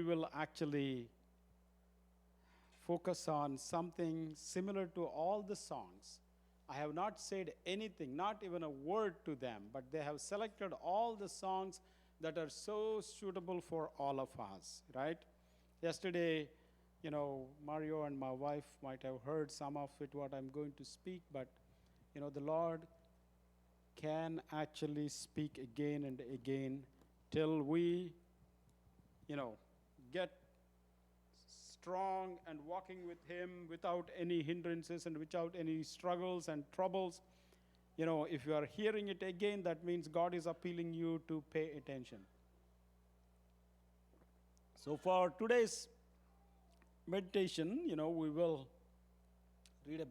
will actually focus on something similar to all the songs. I have not said anything, not even a word to them, but they have selected all the songs that are so suitable for all of us, right? Yesterday, Mario and my wife might have heard some of it, what I'm going to speak, but, the Lord can actually speak again and again till we, get strong and walking with Him without any hindrances and without any struggles and troubles. If you are hearing it again, that means God is appealing you to pay attention. So for today's meditation, we will read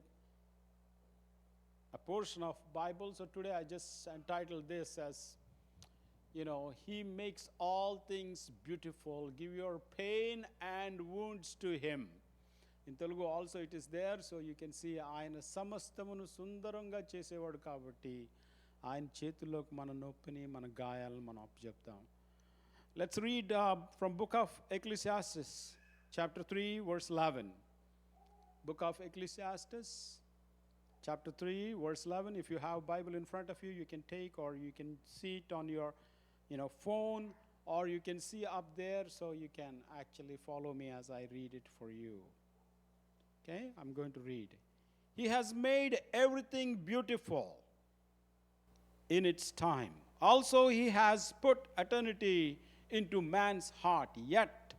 a portion of Bible. So today I just entitled this as, He makes all things beautiful. Give your pain and wounds to Him. In Telugu also it is there, so you can see, ఆయన సమస్తమును సుందరంగా చేసేవాడు కాబట్టి ఆయన చేతుల్లోకి మన నొప్పిని, మన గాయాలను మనం అప్పచెప్తాం. Let's read from book of Ecclesiastes, chapter 3, verse 11. Book of Ecclesiastes, chapter 3, verse 11. If you have Bible in front of you, you can take, or you can see it on your phone, or you can see up there, so you can actually follow me as I read it for you. Okay, I'm going to read. He has made everything beautiful in its time. Also, He has put eternity into man's heart, yet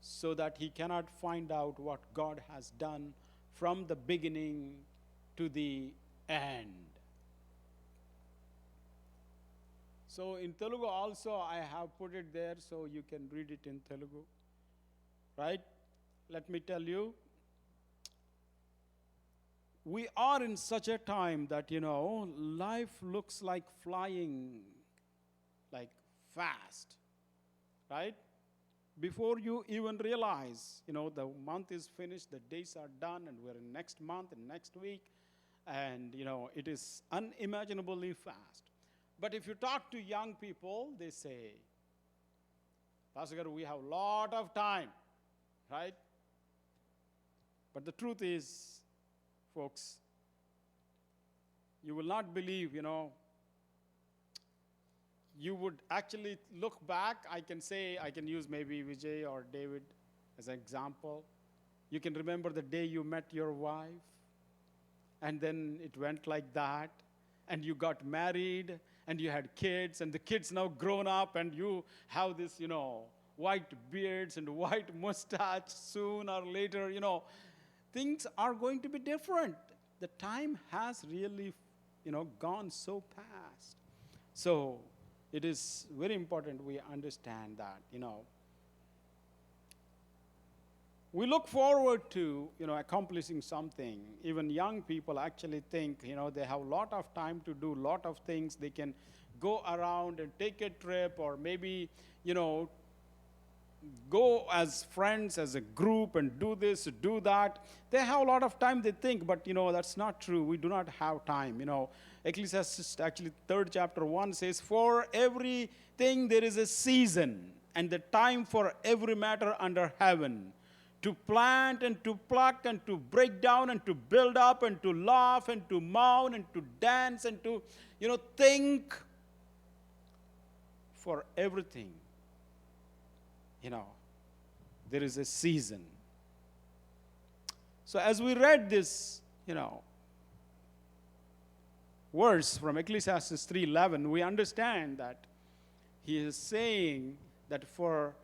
so that he cannot find out what God has done from the beginning to the end. So in Telugu also I have put it there so you can read it in Telugu. Right? Let me tell you, we are in such a time that, life looks like flying, like fast, right? Before you even realize, the month is finished, the days are done, and we're in next month and next week, and, it is unimaginably fast. But if you talk to young people, they say, Pastor Garu, we have a lot of time, right? But the truth is, folks, you will not believe, you would actually look back. I can use maybe Vijay or David as an example. You can remember the day you met your wife, and then it went like that, and you got married, and you had kids, and the kids now grown up, and you have this, white beards and white mustache soon or later, things are going to be different. The time has really, gone so fast. So it is very important we understand that, We look forward to, accomplishing something. Even young people actually think, they have a lot of time to do a lot of things. They can go around and take a trip, or maybe, go as friends, as a group, and do this, do that. They have a lot of time, they think, but, that's not true. We do not have time. Ecclesiastes, actually, 3rd chapter 1 says, for everything there is a season, and the time for every matter under heaven, to plant and to pluck and to break down and to build up and to laugh and to mourn and to dance and to, think. For everything, there is a season. So as we read this, verse from Ecclesiastes 3:11, we understand that he is saying that for,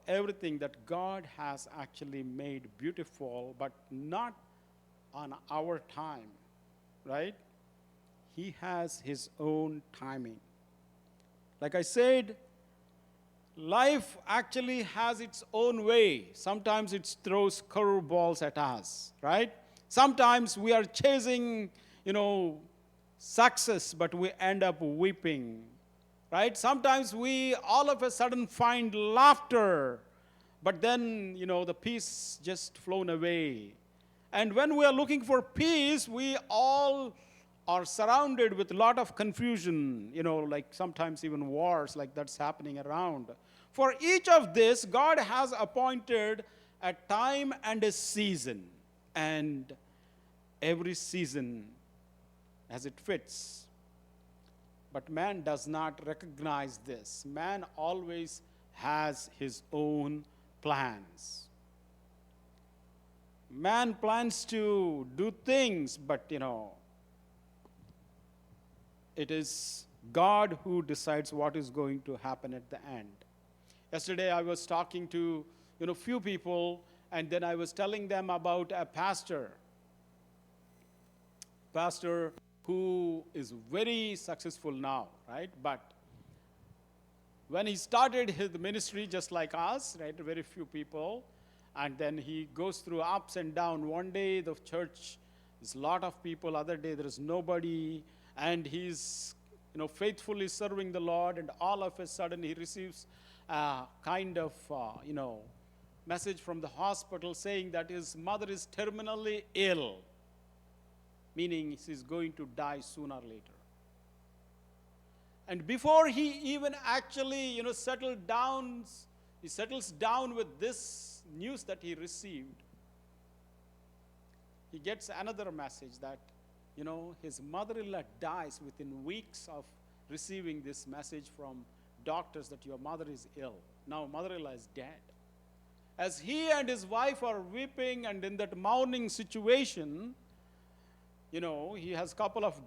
everything that God has actually made beautiful, but not on our time, right? He has His own timing. Like I said, life actually has its own way. Sometimes it throws curveballs at us, right? Sometimes we are chasing, success, but we end up weeping, right? Sometimes we all of a sudden find laughter, but then, the peace just flown away. And when we are looking for peace, we all are surrounded with a lot of confusion, like sometimes even wars like that's happening around. For each of this, God has appointed a time and a season, and every season as it fits. But man does not recognize this. Man always has his own plans. Man plans to do things, but it is God who decides what is going to happen at the end. Yesterday I was talking to few people, and then I was telling them about a pastor who is very successful now, right? But when he started his ministry, just like us, right, very few people, and then he goes through ups and downs. One day the church is a lot of people, other day there is nobody, and he's faithfully serving the Lord, and all of a sudden he receives a kind of message from the hospital saying that his mother is terminally ill, meaning she's going to die sooner or later. And before he even actually settles down with this news that he received, he gets another message that his mother-in-law dies within weeks of receiving this message from doctors that your mother is ill. Now mother-in-law is dead. As he and his wife are weeping and in that mourning situation, he has a couple of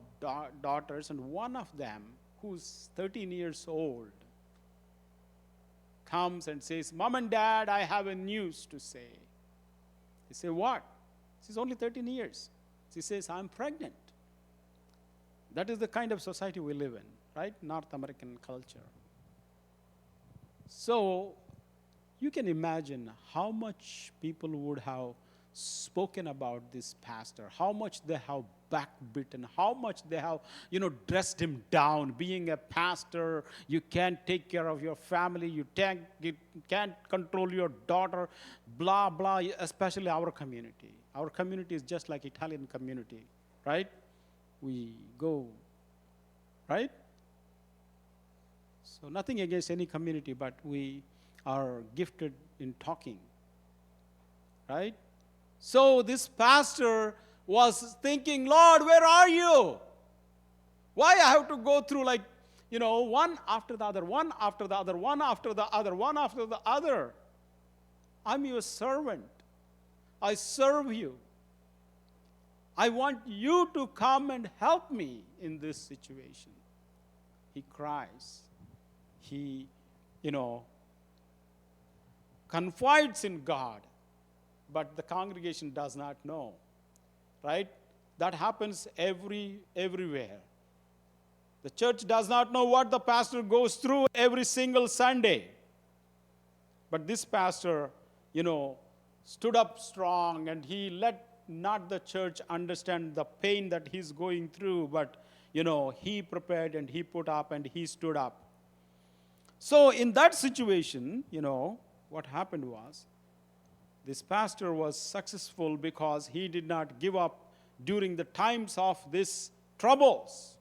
daughters, and one of them, who's 13 years old, comes and says, "Mom and Dad, I have a news to say." He say, "What?" She's only 13 years. She says, "I'm pregnant." That is the kind of society we live in, right? North American culture. So you can imagine how much people would have spoken about this pastor, how much they have backbitten, how much they have, dressed him down. Being a pastor, you can't take care of your family, you can't control your daughter, blah, blah, especially our community. Our community is just like Italian community, right? We go, right? So nothing against any community, but we are gifted in talking, right? So this pastor was thinking, "Lord, where are you? Why I have to go through one after the other, one after the other, one after the other, one after the other? I'm your servant. I serve you. I want you to come and help me in this situation." He cries. He, confides in God, but the congregation does not know, right? That happens everywhere. The church does not know what the pastor goes through every single Sunday. But this pastor, stood up strong, and he let not the church understand the pain that he's going through, but, he prepared and he put up and he stood up. So in that situation, what happened was, this pastor was successful because he did not give up during the times of these troubles,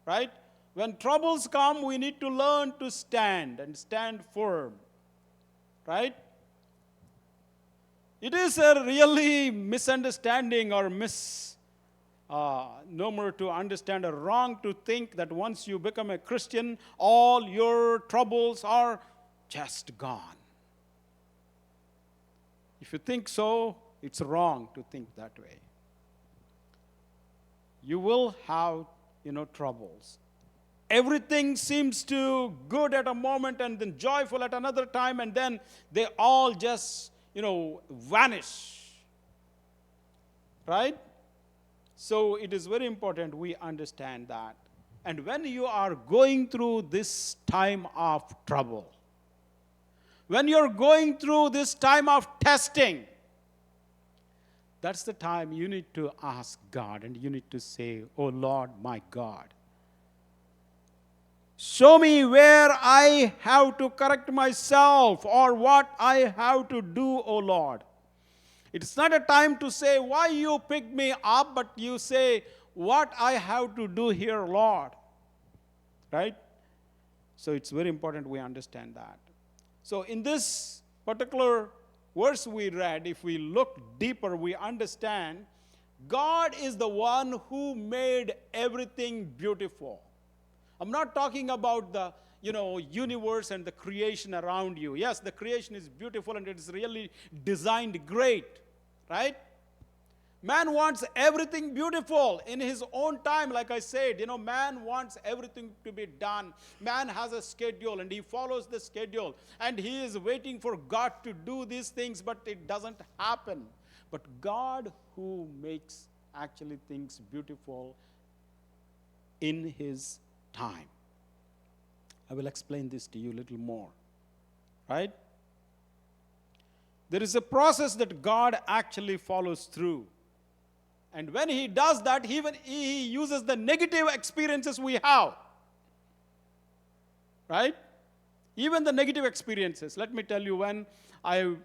right? When troubles come, we need to learn to stand and stand firm, right? It is a really misunderstanding or misnomer to understand or wrong to think that once you become a Christian, all your troubles are just gone. If you think so, it's wrong to think that way. You will have, troubles. Everything seems to good at a moment and then joyful at another time, and then they all just, vanish. Right? So it is very important we understand that. And when you are going through this time of trouble, when you're going through this time of testing, that's the time you need to ask God, and you need to say, "Oh Lord, my God, show me where I have to correct myself or what I have to do, oh Lord." It's not a time to say, "Why you picked me up," but you say, "What I have to do here, Lord." Right? So it's very important we understand that. So in this particular verse we read, if we look deeper, we understand God is the one who made everything beautiful. I'm not talking about the universe and the creation around you. Yes, the creation is beautiful and it is really designed great, right? Man wants everything beautiful in his own time. Like I said, man wants everything to be done. Man has a schedule and he follows the schedule. And he is waiting for God to do these things, but it doesn't happen. But God who makes actually things beautiful in his time. I will explain this to you a little more. Right? There is a process that God actually follows through. And when he does that, he uses the negative experiences we have. Right? Even the negative experiences. Let me tell you, when I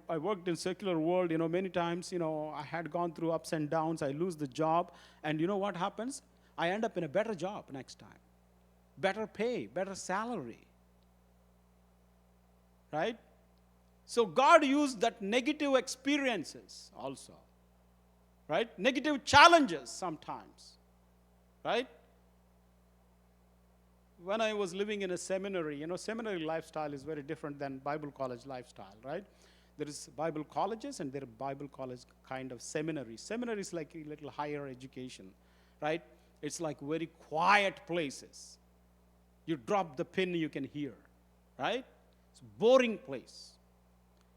worked in secular world, many times, I had gone through ups and downs. I lose the job. And you know what happens? I end up in a better job next time. Better pay, better salary. Right? So God used that negative experiences also. Right? Negative challenges sometimes. Right? When I was living in a seminary, seminary lifestyle is very different than Bible college lifestyle, right? There is Bible colleges and there are Bible college kind of seminaries. Seminary is like a little higher education, right? It's like very quiet places. You drop the pin, you can hear, right? It's a boring place.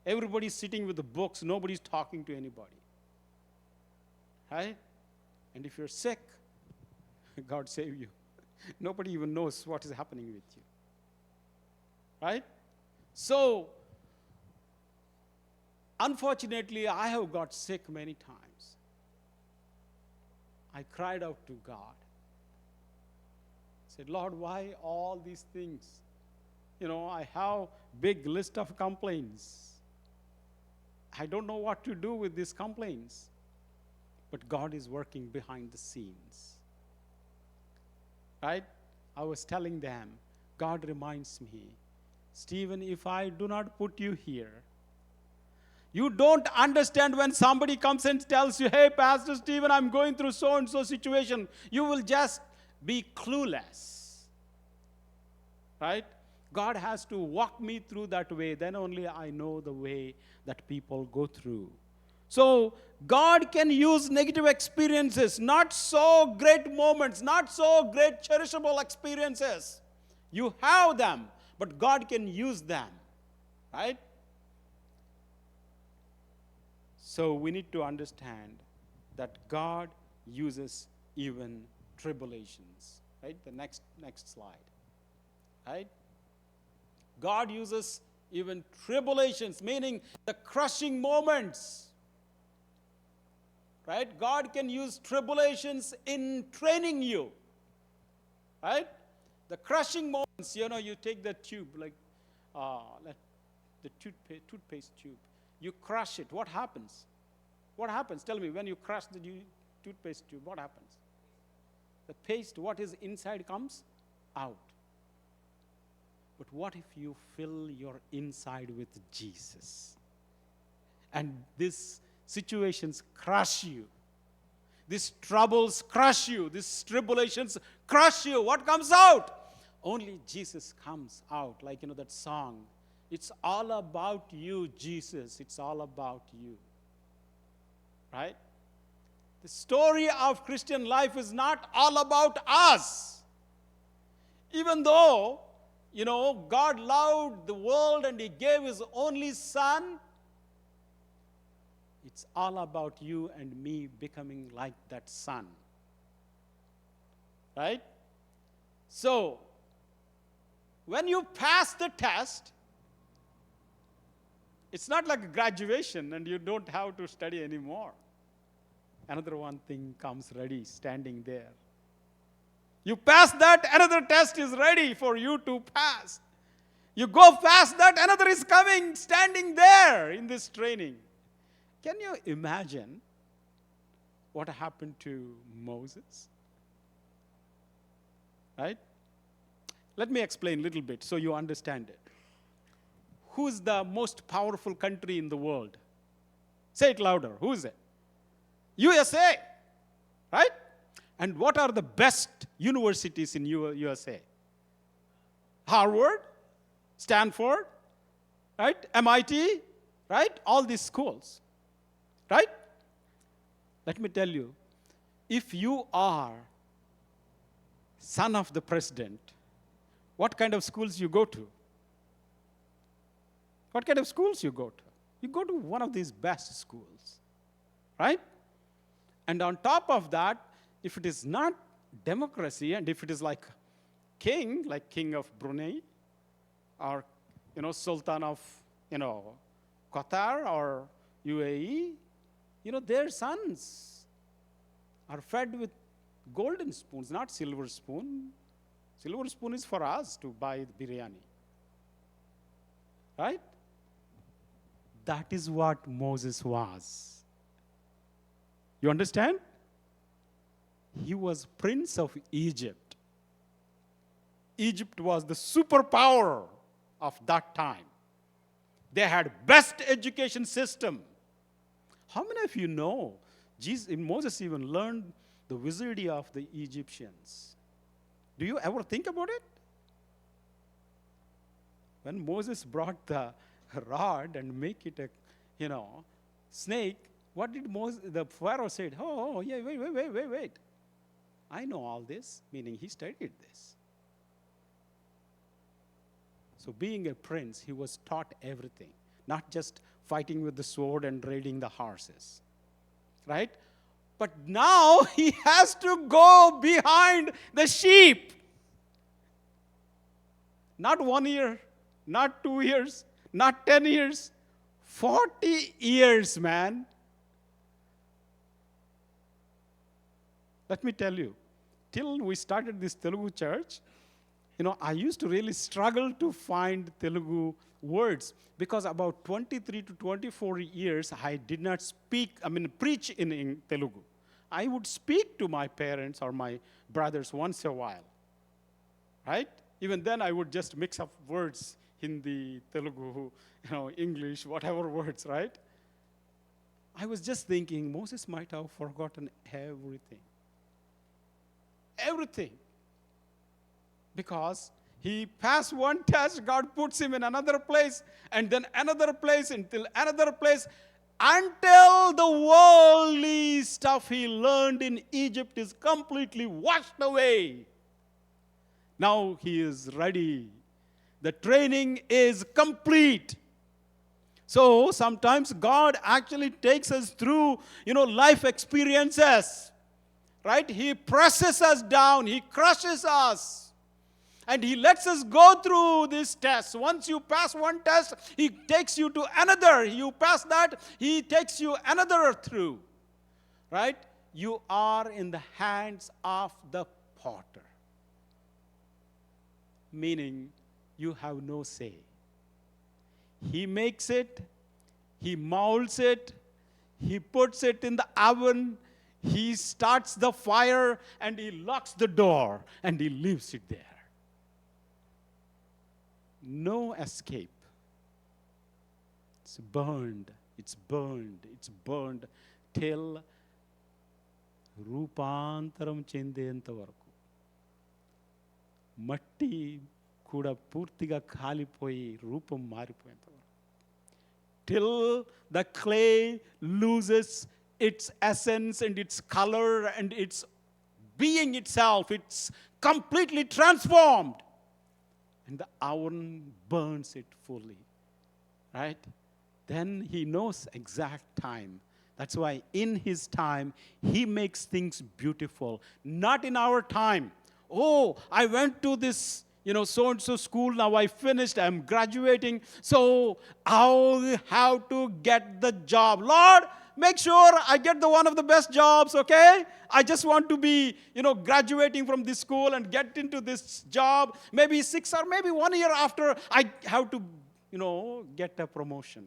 Everybody's sitting with the books, nobody's talking to anybody. Right? And if you're sick, God save you. Nobody even knows what is happening with you. Right? So, unfortunately, I have got sick many times. I cried out to God. I said, Lord, why all these things? I have big list of complaints. I don't know what to do with these complaints. But God is working behind the scenes. Right? I was telling them, God reminds me, Stephen, if I do not put you here, you don't understand when somebody comes and tells you, hey, Pastor Stephen, I'm going through so-and-so situation. You will just be clueless. Right? God has to walk me through that way. Then only I know the way that people go through. So, God can use negative experiences, not so great moments, not so great cherishable experiences. You have them, but God can use them. Right? So, we need to understand that God uses even tribulations. Right? The next slide. Right? God uses even tribulations, meaning the crushing moments. Right? God can use tribulations in training you. Right? The crushing moments, you take the tube, like the toothpaste tube. You crush it. What happens? What happens? Tell me, when you crush the toothpaste tube, what happens? The paste, what is inside comes out. But what if you fill your inside with Jesus? And these situations crush you. These troubles crush you. These tribulations crush you. What comes out? Only Jesus comes out. Like, that song. It's all about you, Jesus. It's all about you. Right? The story of Christian life is not all about us. Even though, God loved the world and He gave His only Son, it's all about you and me becoming like that Son. Right? So, when you pass the test, it's not like a graduation and you don't have to study anymore. Another one thing comes ready, standing there. You pass that, another test is ready for you to pass. You go past that, another is coming, standing there in this training. Can you imagine what happened to Moses? Right? Let me explain a little bit so you understand it. who's the most powerful country in the world? Say it louder. Who is it? USA, right? And what are the best universities in USA? Harvard, Stanford, right? MIT, right? All these schools, right? Let me tell you, if you are son of the president, what kind of schools you go to? What kind of schools you go to? You go to one of these best schools, right? And on top of that, if it is not democracy, and if it is like king of Brunei, or Sultan of Qatar or UAE, their sons are fed with golden spoons, not silver spoon. Silver spoon is for us to buy the biryani, right? That is what Moses was. You understand? He was prince of Egypt. Egypt was the superpower of that time. They had best education system. How many of you know Moses even learned the wizardry of the Egyptians? Do you ever think about it? When Moses brought the rod and make it a snake, what did the Pharaoh said? Oh, yeah, wait. I know all this, meaning he studied this. So being a prince, he was taught everything, not just fighting with the sword and raiding the horses, right? But now he has to go behind the sheep. Not 1 year, not 2 years, not 10 years, 40 years, man. Let me tell you, till we started this Telugu church, I used to really struggle to find Telugu words because about 23 to 24 years I did not preach in Telugu. I would speak to my parents or my brothers once a while, right? Even then I would just mix up words, Hindi, Telugu, English, whatever words, right? I was just thinking Moses might have forgotten everything. Everything. Because he passed one test, God puts him in another place, and then another place, until another place, until the worldly stuff he learned in Egypt is completely washed away. Now he is ready. The training is complete. So sometimes God actually takes us through, life experiences, right? He presses us down. He crushes us. And he lets us go through this test. Once you pass one test, he takes you to another. You pass that, he takes you another through. Right? You are in the hands of the potter. Meaning, you have no say. He makes it, he molds it, he puts it in the oven, he starts the fire, and he locks the door, and he leaves it there. No escape. It's burned till రూపాంతరం చెందేంత వరకు. మట్టి కూడా పూర్తిగా కాలిపోయి రూపం మారిపోయేంత వరకు. Till the clay loses its essence and its color and its being itself. It's completely transformed. And the oven burns it fully. Right? Then he knows exact time. That's why in his time, he makes things beautiful. Not in our time. Oh, I went to this, so-and-so school, now I finished, I'm graduating, so I have to get the job. Lord, make sure I get one of the best jobs, okay? I just want to be, graduating from this school and get into this job. Maybe 6 or maybe 1 year after, I have to, get a promotion.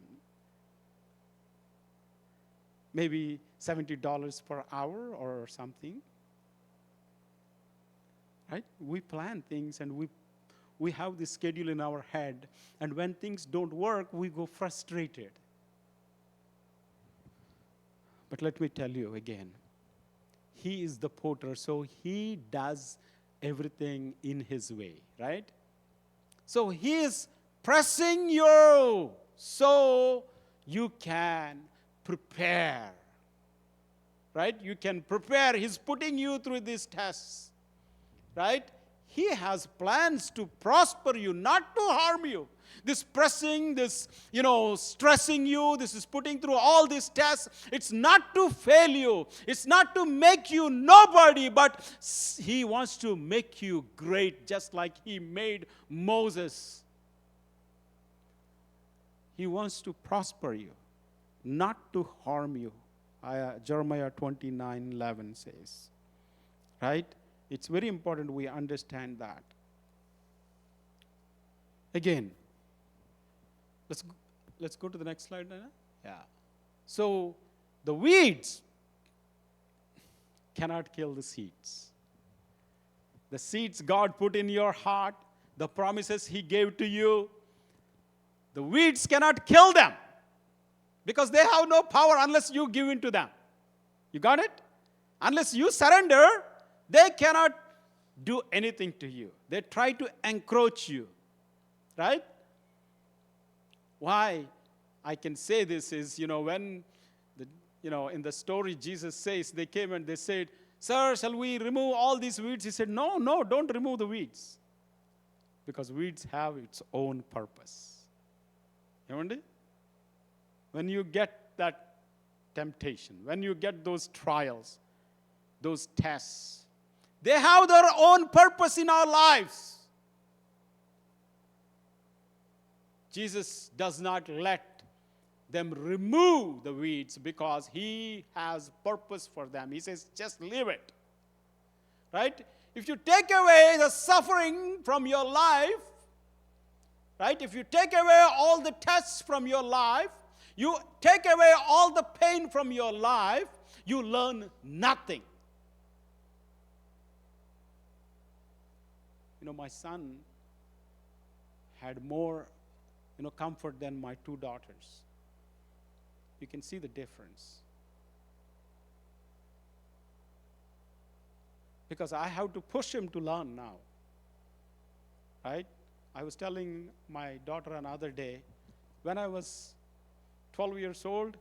Maybe $70 per hour or something. Right? We plan things and we have this schedule in our head, and when things don't work, we go frustrated. But let me tell you again, He is the potter, so He does everything in His way, right? So He is pressing you so you can prepare, right? You can prepare. He's putting you through these tests, right? He has plans to prosper you, not to harm you. This pressing, this, stressing you, this is putting through all these tests. It's not to fail you. It's not to make you nobody, but He wants to make you great, just like He made Moses. He wants to prosper you, not to harm you. Jeremiah 29:11 says, right? It's very important we understand that. Again, let's go to the next slide, Nana. Yeah. So the weeds cannot kill the seeds. The seeds God put in your heart, the promises He gave to you, the weeds cannot kill them because they have no power unless you give in to them. You got it? Unless you surrender, they cannot do anything to you. They try to encroach you, right? Why I can say this is, when, in the story Jesus says, they came and they said, "Sir, shall we remove all these weeds?" He said, no, don't remove the weeds. Because weeds have its own purpose. When you get that temptation, when you get those trials, those tests, they have their own purpose in our lives. Jesus does not let them remove the weeds because He has purpose for them. He says, just leave it. Right? If you take away the suffering from your life, right? If you take away all the tests from your life, you take away all the pain from your life, you learn nothing. My son had more, comfort than my two daughters. You can see the difference. Because I have to push him to learn now. Right? I was telling my daughter another day, when I was 12 years old,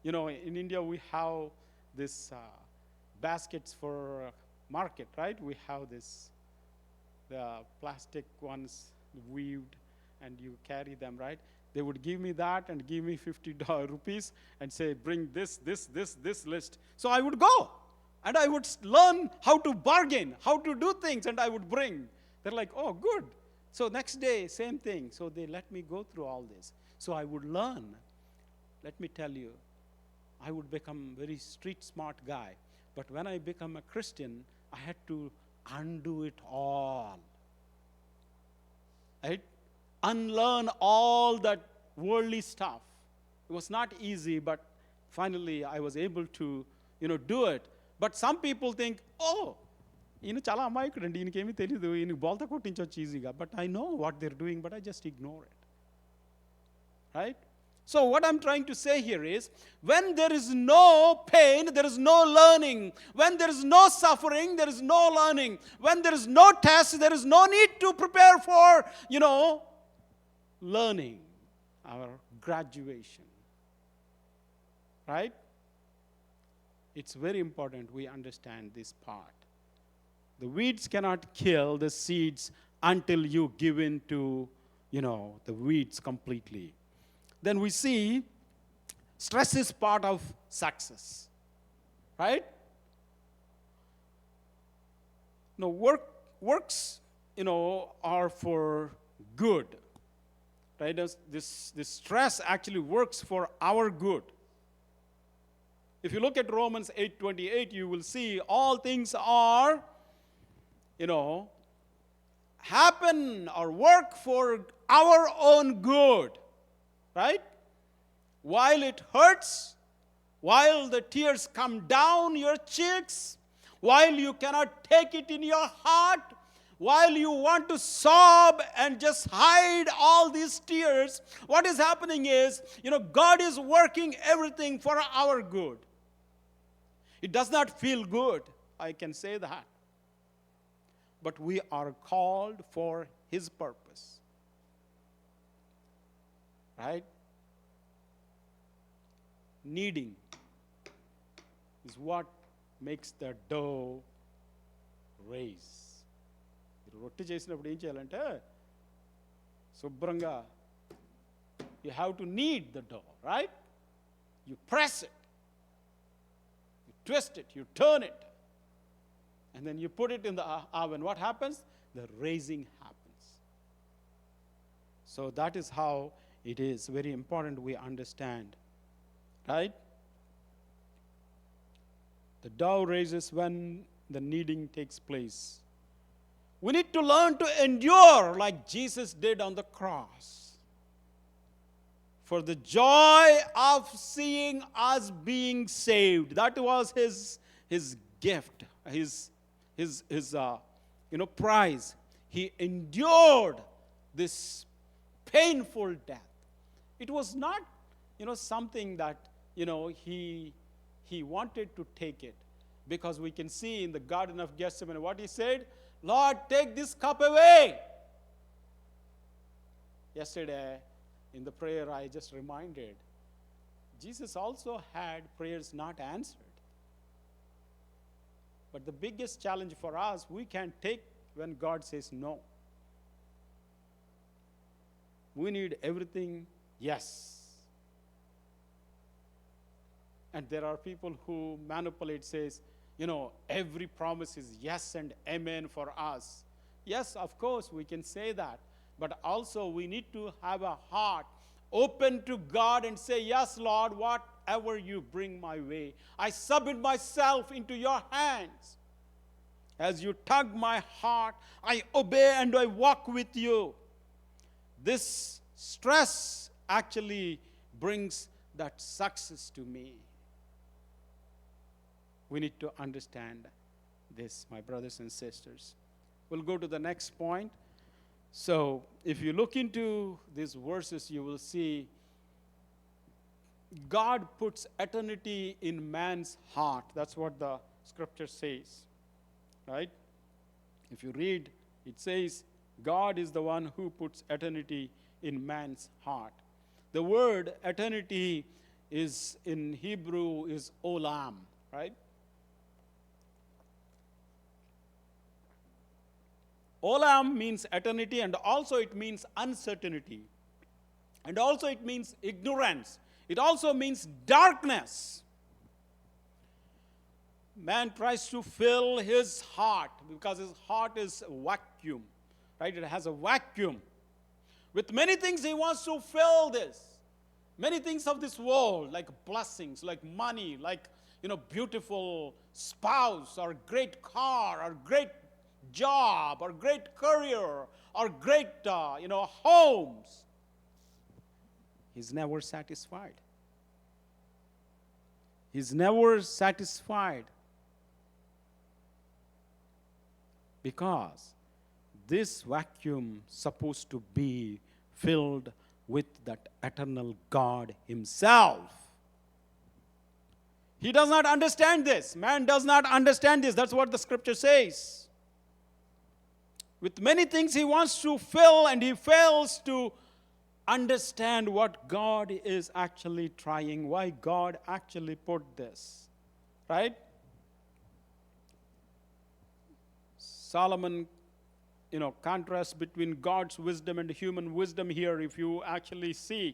in India we have this baskets for market, right? We have the plastic ones weaved, and you carry them, right? They would give me that and give me 50 rupees and say, bring this list. So I would go, and I would learn how to bargain, how to do things, and I would bring. They're like, oh, good. So next day, same thing. So they let me go through all this. So I would learn. Let me tell you, I would become very street smart guy. But when I become a Christian, I had to undo it all. Right? Unlearn all that worldly stuff. It was not easy, but finally I was able to, do it. But some people think, oh, chala అమాయకుడండి, ఈయనకేమీ తెలియదు, ఈయనకి బోల్తా కొట్టించవచ్చు ఈజీగా. But I know what they're doing, but I just ignore it. Right? So what I'm trying to say here is, when there is no pain, there is no learning. When there is no suffering, there is no learning. When there is no test, there is no need to prepare for, learning, our graduation. Right? It's very important we understand this part. The weeds cannot kill the seeds until you give in to, the weeds completely. Then we see stress is part of success. Right? Works, are for good. Right? This stress actually works for our good. If you look at Romans 8:28, you will see all things are, happen or work for our own good. Right? While it hurts, while the tears come down your cheeks, while you cannot take it in your heart, while you want to sob and just hide all these tears, what is happening is, God is working everything for our good. It does not feel good, I can say that. But we are called for His purpose. Right? Kneading is what makes the dough raise. రొట్టె చేసినప్పుడు ఏం చేయాలంటే శుభ్రంగా you have to knead the dough, right? You press it, you twist it, you turn it, and then you put it in the oven. What happens? The raising happens. So that is how it is very important we understand, right? The dough raises when the kneading takes place. We need to learn to endure like Jesus did on the cross. For the joy of seeing us being saved. That was his gift, his prize. He endured this painful death. It was not, something that, he wanted to take it. Because we can see in the Garden of Gethsemane what he said, Lord, take this cup away. Yesterday, in the prayer, I just reminded, Jesus also had prayers not answered. But the biggest challenge for us, we can't take when God says no. We need everything, yes. And there are people who manipulate, says, every promise is yes and amen for us. Yes, of course, we can say that. But also we need to have a heart open to God and say, yes, Lord, whatever you bring my way, I submit myself into your hands. As you tug my heart, I obey and I walk with you. This stress actually brings that success to me. We need to understand this, my brothers and sisters. We'll go to the next point. So, if you look into these verses, you will see God puts eternity in man's heart. That's what the scripture says, right? If you read, it says, God is the one who puts eternity in man's heart. The word eternity is, in Hebrew, is olam, right? Olam means eternity, and also it means uncertainty. And also it means ignorance. It also means darkness. Man tries to fill his heart because his heart is a vacuum, right? It has a vacuum. With many things he wants to fill this. Many things of this world, like blessings, like money, like, beautiful spouse, or great car, or great job, or great career, or great, homes. He's never satisfied. He's never satisfied. Because this vacuum supposed to be filled with that eternal God Himself. He does not understand this. Man does not understand this. That's what the scripture says. With many things he wants to fill, and he fails to understand what God is actually trying, why God actually put this, right? Solomon, contrast between God's wisdom and human wisdom here. If you actually see,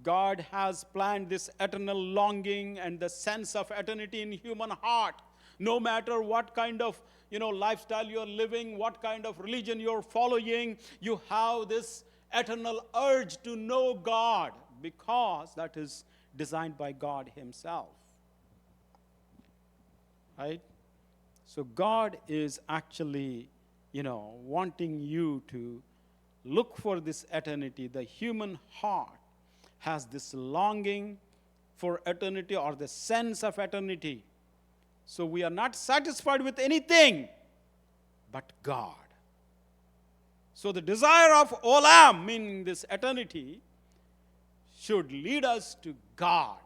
God has planned this eternal longing and the sense of eternity in human heart. No matter what kind of lifestyle you're living, what kind of religion you're following, you have this eternal urge to know God, because that is designed by God Himself. Right? So God is actually, wanting you to look for this eternity. The human heart has this longing for eternity, or the sense of eternity. So we are not satisfied with anything but God. So the desire of olam, meaning this eternity, should lead us to God.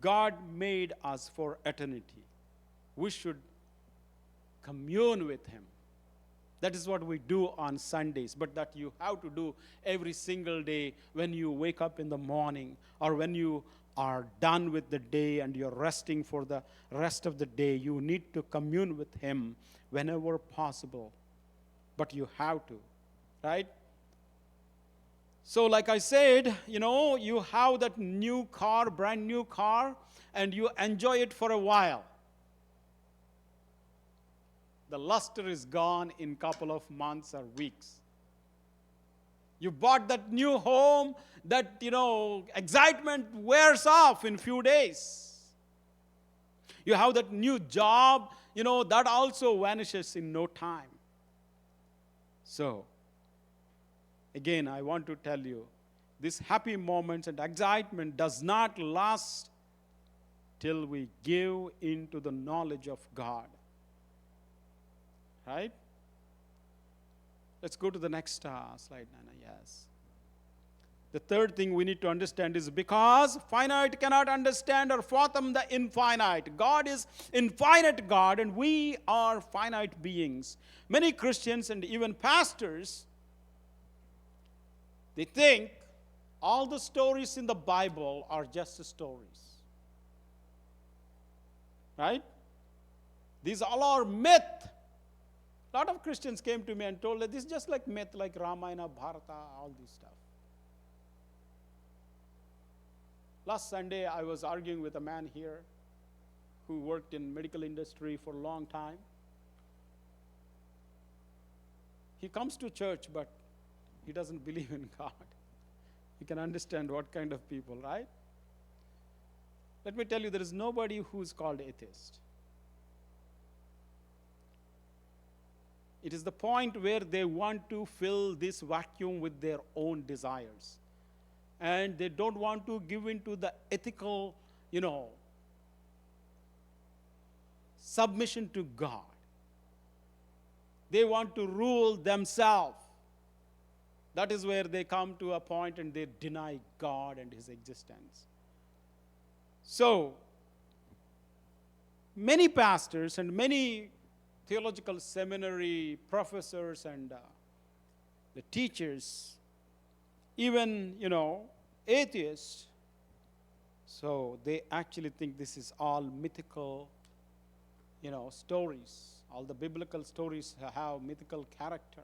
God made us for eternity. We should commune with him. That is what we do on Sundays, but that you have to do every single day when you wake up in the morning, or when you are done with the day and you're resting for the rest of the day. You need to commune with him whenever possible, but you have to, right? So like I said, you have that new car, brand new car, and you enjoy it for a while. The luster is gone in a couple of months or weeks. You bought that new home, that, excitement wears off in few days. You have that new job, that also vanishes in no time. So, again, I want to tell you, these happy moments and excitement does not last till we give into the knowledge of God. Right? Let's go to the next slide, Nana. Yes. The third thing we need to understand is because finite cannot understand or fathom the infinite. God is infinite God, and we are finite beings. Many Christians and even pastors, they think all the stories in the Bible are just stories. Right? These all are myth. A lot of Christians came to me and told that this is just like myth, like Ramayana, Bharata, all this stuff. Last Sunday, I was arguing with a man here who worked in medical industry for a long time. He comes to church, but he doesn't believe in God. You can understand what kind of people, right? Let me tell you, there is nobody who is called atheist. It is the point where they want to fill this vacuum with their own desires. And they don't want to give into the ethical, submission to God. They want to rule themselves. That is where they come to a point and they deny God and his existence. So, many pastors and many theological seminary professors and the teachers, even, atheists, so they actually think this is all mythical, stories. All the biblical stories have mythical character,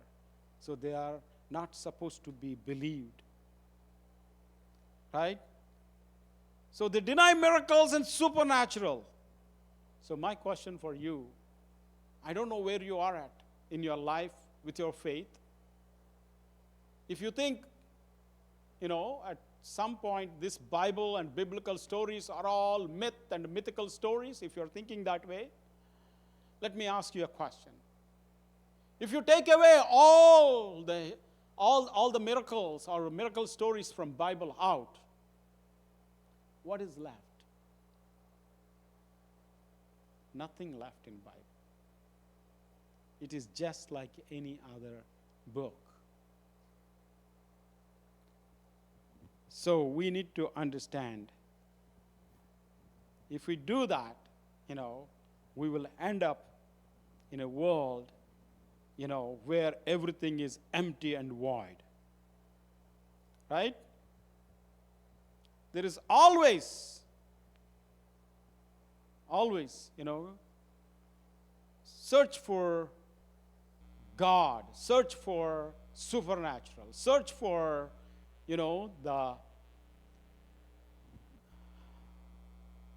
so they are not supposed to be believed. Right? So they deny miracles and supernatural. So my question for you, I don't know where you are at in your life with your faith. If you think, at some point this Bible and biblical stories are all myth and mythical stories, if you're thinking that way, let me ask you a question. If you take away all the miracles or miracle stories from Bible out, what is left? Nothing left in Bible. It is just like any other book. So we need to understand, if we do that, we will end up in a world, where everything is empty and void. Right? There is always, search for God, search for supernatural, search for, the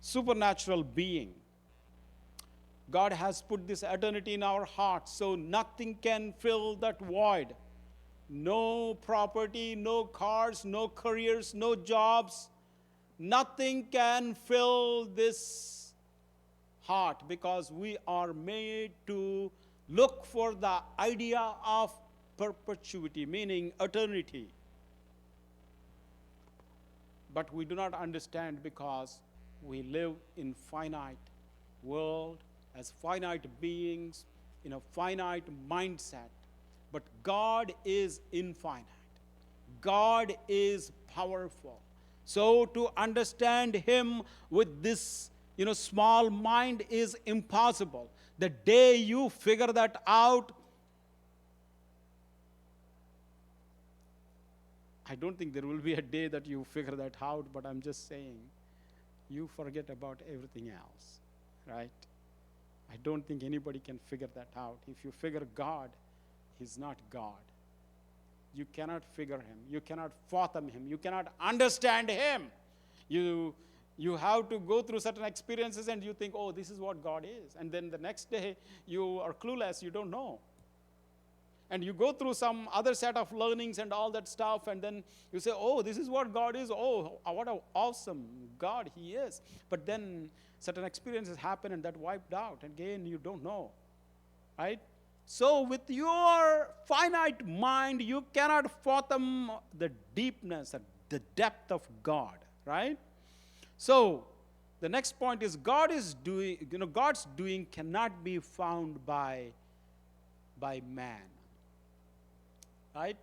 supernatural being. God has put this eternity in our hearts, so nothing can fill that void. No property, no cars, no careers, no jobs. Nothing can fill this heart, because we are made to look for the idea of perpetuity, meaning eternity. But we do not understand, because we live in finite world as finite beings finite mindset. But God is infinite. God is powerful. So to understand him with this, small mind is impossible. The day you figure that out, I don't think there will be a day that you figure that out, but I'm just saying, you forget about everything else, right? I don't think anybody can figure that out. If you figure God, he's not God. You cannot figure him. You cannot fathom him. You cannot understand him. You have to go through certain experiences and you think, oh, this is what God is. And then the next day, you are clueless. You don't know. And you go through some other set of learnings and all that stuff, and then you say, oh, this is what God is. Oh, what an awesome God he is. But then certain experiences happen and that wiped out. And again, you don't know, right? So with your finite mind, you cannot fathom the deepness, the depth of God, right? So the next point is God's doing cannot be found by man. Right?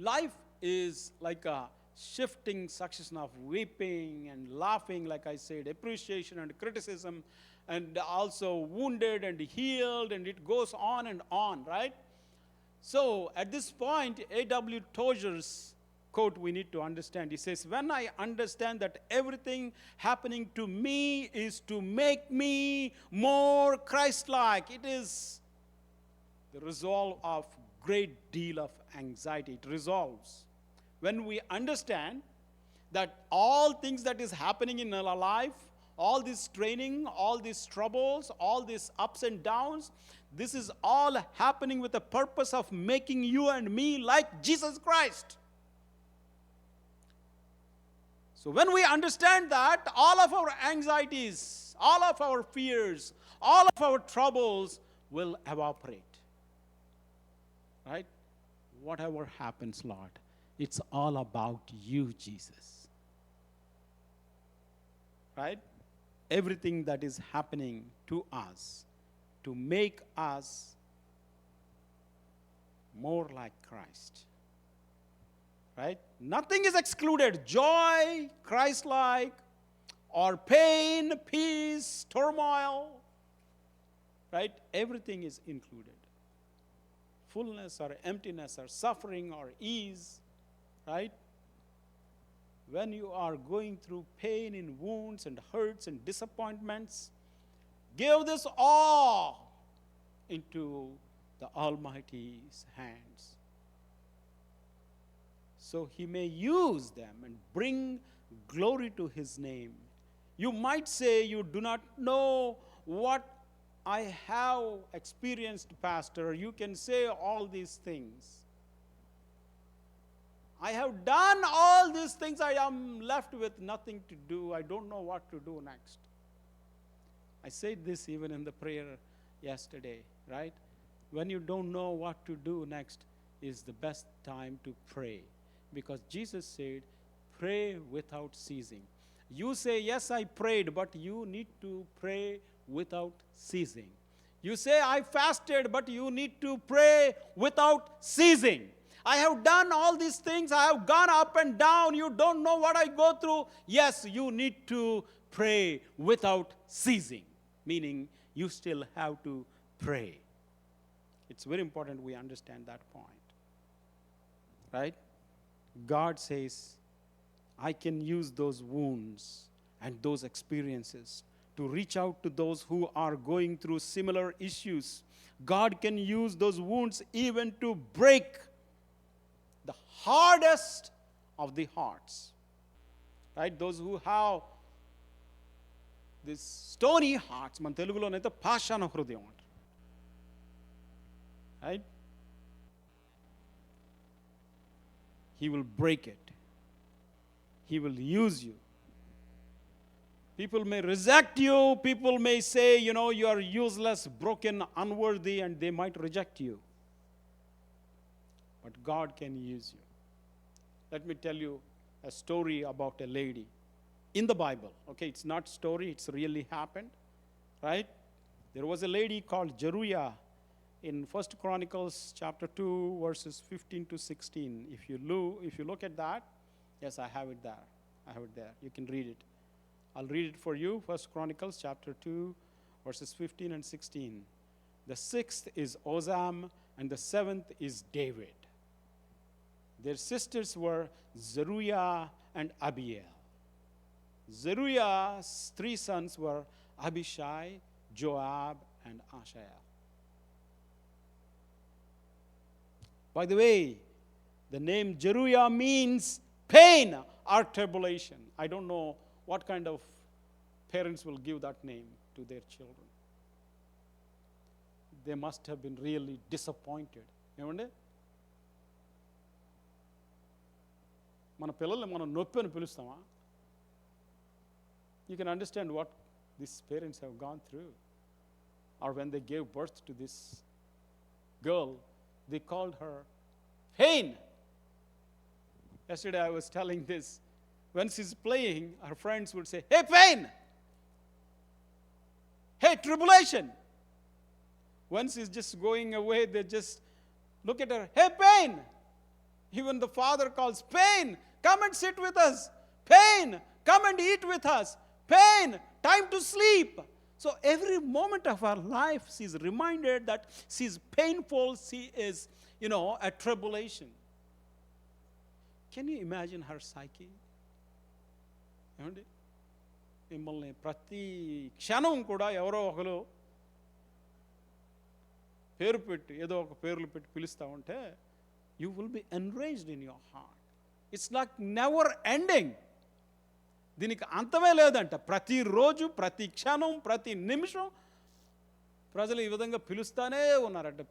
Life is like a shifting succession of weeping and laughing, like I said, appreciation and criticism, and also wounded and healed, and it goes on and on, right? So at this point, A.W. Tozer's quote we need to understand. He says, when I understand that everything happening to me is to make me more Christ-like, it is the resolve of great deal of anxiety. It resolves. When we understand that all things that is happening in our life, all this training, all these troubles, all these ups and downs, this is all happening with the purpose of making you and me like Jesus Christ. So when we understand that, all of our anxieties, all of our fears, all of our troubles will evaporate. Right? Whatever happens, Lord, it's all about you, Jesus. Right? Everything that is happening to us to make us more like Christ. Right? Nothing is excluded. Joy, Christ-like, or pain, peace, turmoil. Right? Everything is included. Fullness or emptiness or suffering or ease, right? When you are going through pain and wounds and hurts and disappointments, give this all into the Almighty's hands, so he may use them and bring glory to his name. You might say, you do not know what I have experienced, Pastor. You can say all these things. I have done all these things. I am left with nothing to do. I don't know what to do next. I said this even in the prayer yesterday, right? When you don't know what to do next is the best time to pray. Because Jesus said, pray without ceasing. You say, yes, I prayed, but you need to pray without ceasing. You say, I fasted, but you need to pray without ceasing. I have done all these things. I have gone up and down. You don't know what I go through. Yes, you need to pray without ceasing, meaning you still have to pray. It's very important we understand that point. Right? God says, I can use those wounds and those experiences to reach out to those who are going through similar issues. God can use those wounds even to break the hardest of the hearts. Right? Those who have these stony hearts, మన తెలుగులోనైతే పాషాణ హృదయం అంటారు. Right? He will break it. He will use you. People may reject you. People may say, you are useless, broken, unworthy, and they might reject you. But God can use you. Let me tell you a story about a lady in the Bible. Okay, it's not story, it's really happened. Right? There was a lady called Jeruiah in 1 Chronicles chapter 2, verses 15 to 16. If you look at that, yes, I have it there. I have it there. You can read it. I'll read it for you. 1 Chronicles chapter 2, verses 15 and 16. The sixth is Ozam, and the seventh is David. Their sisters were Zeruiah and Abiel. Zeruiah's three sons were Abishai, Joab, and Asahel. By the way, the name Zeruiah means pain or tribulation. I don't know what kind of parents will give that name to their children. They must have been really disappointed. ఏమండి మన పిల్లల్ని మనం నొప్పి అని పిలుస్తామా? You can understand what these parents have gone through. Or when they gave birth to this girl, they called her pain. Yesterday I was telling this. When she's playing, her friends would say, hey, pain! Hey, tribulation! When she's just going away, they just look at her, hey, pain! Even the father calls, pain! Come and sit with us! Pain! Come and eat with us! Pain! Time to sleep! So every moment of her life, she's reminded that she's painful, she is, a tribulation. Can you imagine her psyche? ఏమండి మిమ్మల్ని ప్రతి క్షణం కూడా ఎవరో ఒకరు పేరు పెట్టి ఏదో ఒక పేర్లు పెట్టి పిలుస్తూ ఉంటే you will be ఎన్రేజ్డ్ in your heart. It's like never ending. దీనికి అంతమే లేదంట. ప్రతిరోజు, ప్రతి క్షణం, ప్రతి నిమిషం ప్రజలు ఈ విధంగా పిలుస్తూనే ఉన్నారంట.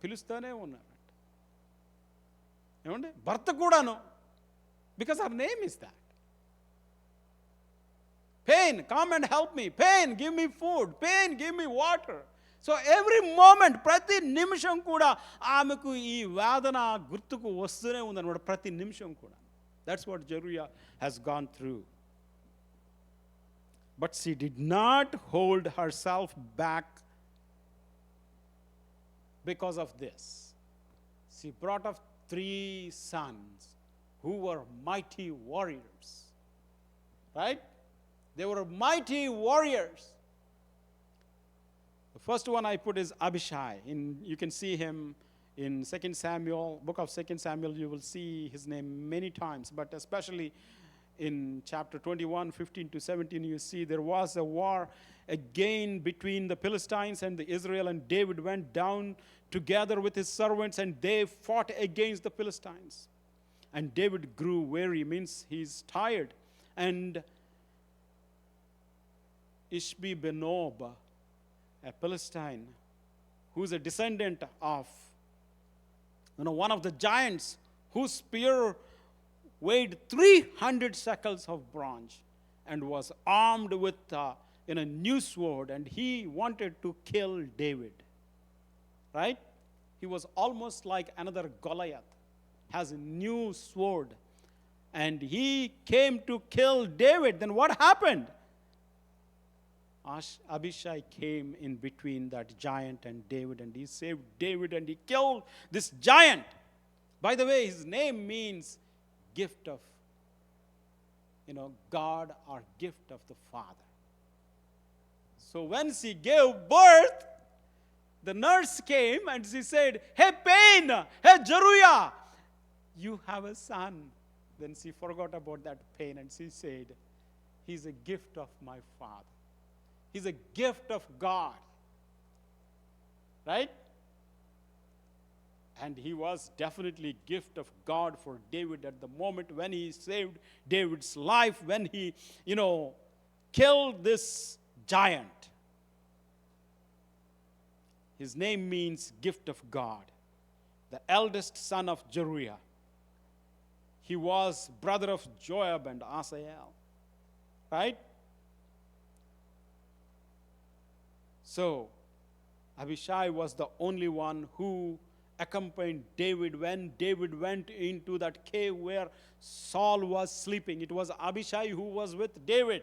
ఏమండి భర్త కూడాను. Because our name is that. Pain, come and help me. Pain, give me food. Pain, give me water. So every moment, ప్రతి నిమిషం కూడా ఆమెకు ఈ వేదన గుర్తుకు వస్తూనే ఉందన్నమాట. ప్రతి నిమిషం కూడా. That's what Zeruiah has gone through. But she did not hold herself back because of this. She brought up 3 sons who were mighty warriors. Right? They were mighty warriors. The first one I put is Abishai. You can see him in 2 Samuel, book of 2 Samuel. You will see his name many times, but especially in chapter 21, 15 to 17, you see there was a war again between the Philistines and the Israel, and David went down together with his servants, and they fought against the Philistines. And David grew weary, means he's tired. And Ishbi-Benob, a Philistine, who's a descendant of one of the giants whose spear weighed 300 shekels of bronze and was armed with a new sword, and he wanted to kill David. Right? He was almost like another Goliath, has a new sword, and he came to kill David. Then what happened? Abishai came in between that giant and David, and he saved David, and he killed this giant. By the way, his name means gift of, God, or gift of the Father. So when she gave birth, the nurse came and she said, hey, pain, hey, Zeruiah, you have a son. Then she forgot about that pain, and she said, he's a gift of my Father. He's a gift of God. Right? And he was definitely a gift of God for David at the moment when he saved David's life, when he, killed this giant. His name means gift of God. The eldest son of Zeruiah. He was brother of Joab and Asahel. Right? So, Abishai was the only one who accompanied David when David went into that cave where Saul was sleeping. It was Abishai who was with David.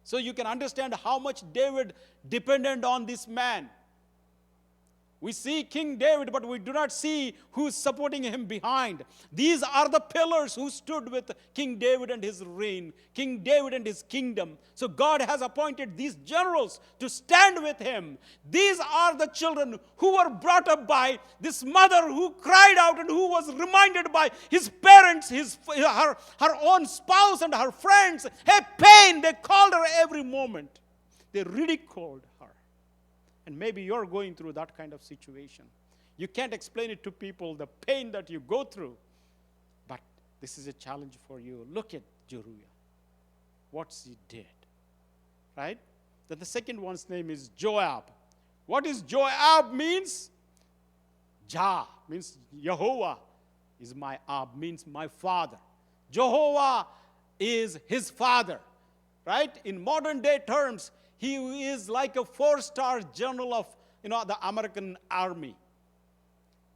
So you can understand how much David depended on this man. We see King David, but we do not see who's supporting him behind. These are the pillars who stood with King David and his reign, King David and his kingdom. So God has appointed these generals to stand with him. These are the children who were brought up by this mother who cried out and who was reminded by his parents, her own spouse and her friends. Hey, pain, they called her every moment. They ridiculed her. And maybe you're going through that kind of situation. You can't explain it to people, the pain that you go through. But this is a challenge for you. Look at Jeruiah, what she did. Right? Then the second one's name is Joab. What is Joab means? Jah means Jehovah is my Ab, means my father. Jehovah is his father. Right? In modern day terms, he is like a 4-star general of, the American army.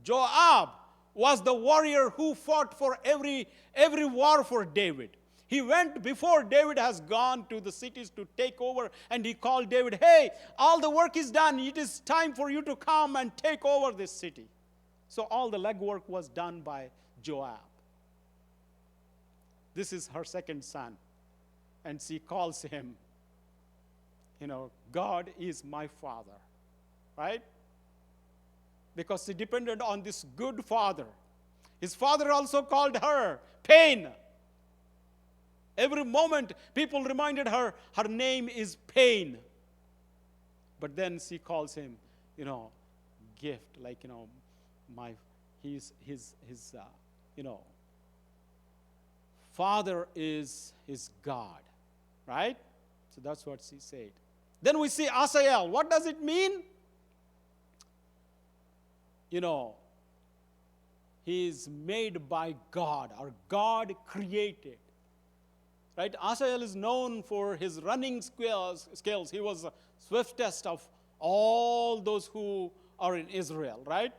Joab was the warrior who fought for every war for David. He went before David has gone to the cities to take over, and he called David, hey, all the work is done. It is time for you to come and take over this city. So all the legwork was done by Joab. This is her second son, and she calls him, God is my father, right? Because she depended on this good father. His father also called her Pain. Every moment, people reminded her, her name is Pain. But then she calls him, gift, like, his father is God, right? So that's what she said. Then we see Asael. What does it mean? He is made by God, or God created. Right? Asael is known for his running skills. He was the swiftest of all those who are in Israel, right?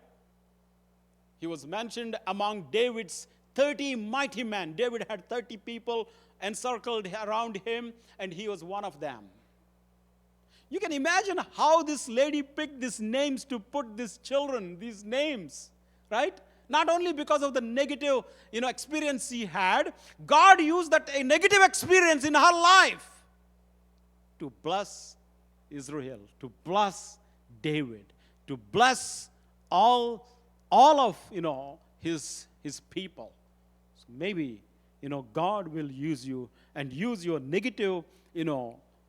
He was mentioned among David's 30 mighty men. David had 30 people encircled around him, and he was one of them. You can imagine how this lady picked these names to put these children, these names, right? Not only because of the negative, experience she had, God used that a negative experience in her life to bless Israel, to bless David, to bless all of, his people. So maybe, God will use you and use your negative,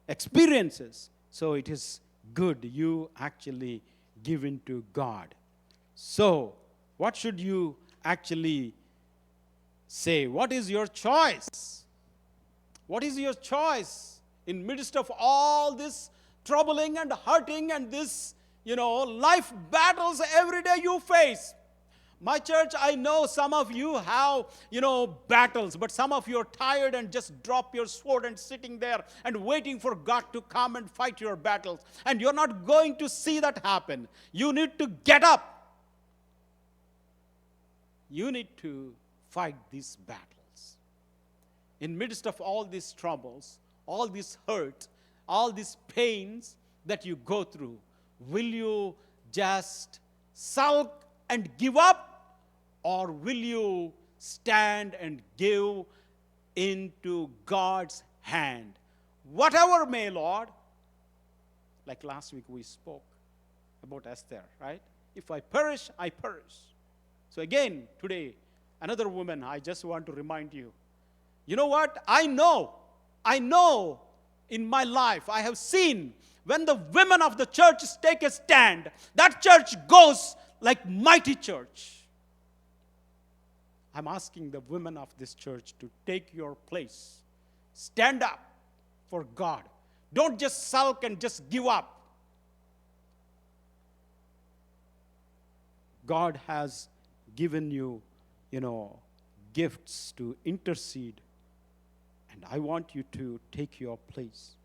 experiences. So it is good you actually give in to God. So what should you actually say? What is your choice? What is your choice in midst of all this troubling and hurting and this, life battles every day you face? My church, I know some of you have, battles, but some of you are tired and just drop your sword and sitting there and waiting for God to come and fight your battles. And you're not going to see that happen. You need to get up. You need to fight these battles. In midst of all these troubles, all this hurt, all these pains that you go through, will you just sulk and give up? Or will you stand and give into God's hand? Whatever may, Lord. Like last week we spoke about Esther, right? If I perish, I perish. So again, today, another woman, I just want to remind you. You know what? I know in my life, I have seen when the women of the church take a stand, that church goes like mighty church. I'm asking the women of this church to take your place. Stand up for God. Don't just sulk and just give up. God has given you, gifts to intercede. And I want you to take your place.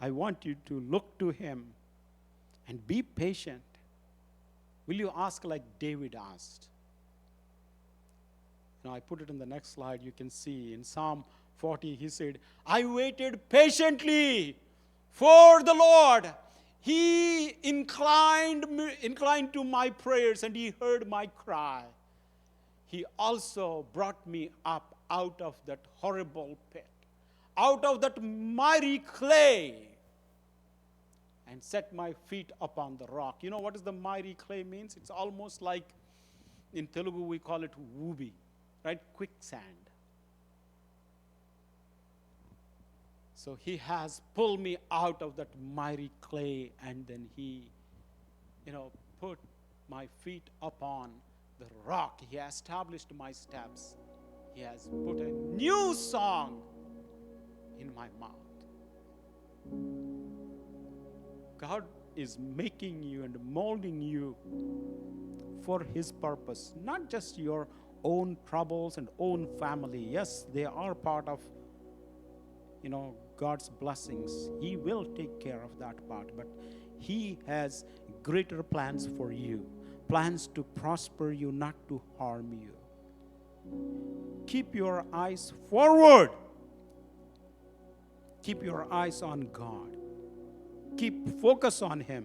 I want you to look to Him and be patient. Will you ask like David asked? I put it in the next slide. You can see in Psalm 40, he said, I waited patiently for the Lord. He inclined to my prayers, and he heard my cry. He also brought me up out of that horrible pit, out of that miry clay, and set my feet upon the rock. You know what is the miry clay means? It's almost like, in Telugu we call it woobi, right? Quicksand. So he has pulled me out of that miry clay, and then he, put my feet upon the rock. He has established my steps. He has put a new song in my mouth. God is making you and molding you for his purpose, not just your own troubles and own family. Yes, they are part of, God's blessings. He will take care of that part, but he has greater plans for you, plans to prosper you, not to harm you. Keep your eyes forward. Keep your eyes on God. Keep focus on him.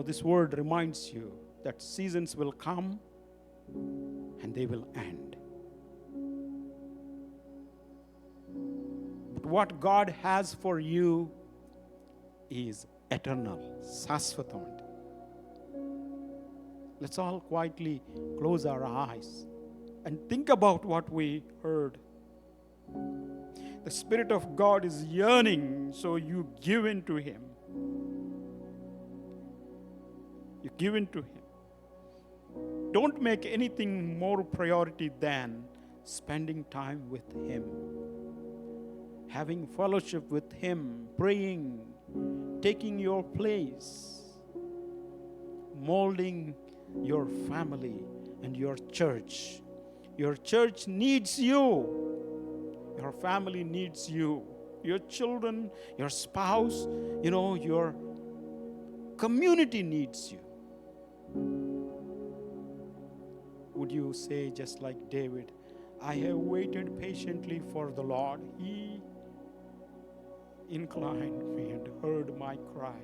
This word reminds you that seasons will come and they will end. But what God has for you is eternal, sasvatant. Let's all quietly close our eyes and think about what we heard. The Spirit of God is yearning, so you give in to him. You give in to him. Don't make anything more priority than spending time with him, having fellowship with him, praying, taking your place, molding your family and your church. Your church needs you. Your family needs you. Your children, your spouse, your community needs you. Would you say, just like David, I have waited patiently for the Lord. He inclined me and heard my cry.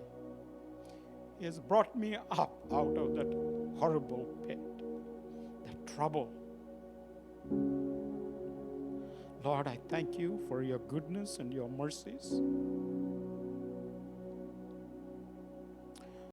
He has brought me up out of that horrible pit, that trouble. Lord, I thank you for your goodness and your mercies.